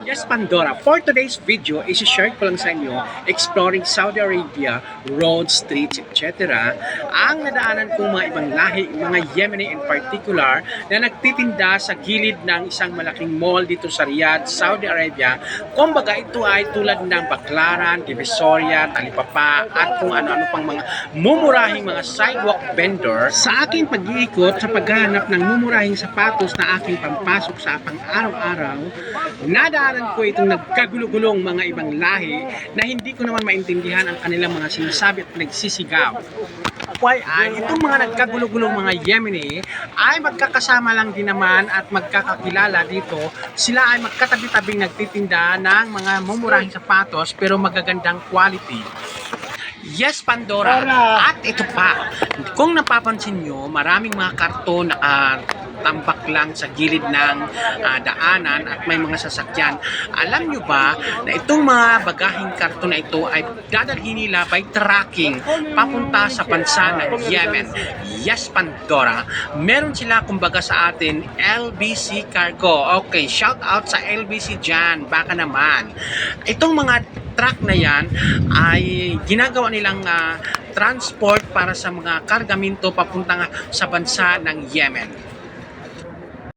Yes, Pandora. For today's video, isi-share ko lang sa inyo exploring Saudi Arabia, road, streets, etc. Ang nadaanan kong mga ibang lahi, mga Yemeni in particular, na nagtitinda sa gilid ng isang malaking mall dito sa Riyadh, Saudi Arabia. Kumbaga, ito ay tulad ng Baclaran, Divisoria, Talipapa, at kung ano-ano pang mga mumurahing mga sidewalk vendor. Sa aking pag-iikot sa paghahanap ng mumurahing sapatos na aking pampasok sa pang-araw-araw, nadaanan ko itong nagkagulo-gulong mga ibang lahi na hindi ko naman maintindihan ang kanilang mga sinasabi at nagsisigaw. Itong mga nagkagulo-gulong mga Yemeni ay magkakasama lang din naman at magkakakilala dito. Sila ay magkatabi-tabing nagtitinda ng mga mumurahing sapatos pero magagandang quality. Yes, Pandora. At ito pa, kung napapansin nyo, maraming mga karton na tambak lang sa gilid ng daanan at may mga sasakyan. Alam nyo ba na itong mga bagaheng karton na ito ay dadalhin nila by trucking papunta sa bansa ng Yemen? Yes, Pandora. Meron sila kumbaga sa atin LBC Cargo. Okay, shout out sa LBC dyan. Baka naman. Itong mga truck na yan ay ginagawa nilang transport para sa mga kargamento papunta sa bansa ng Yemen.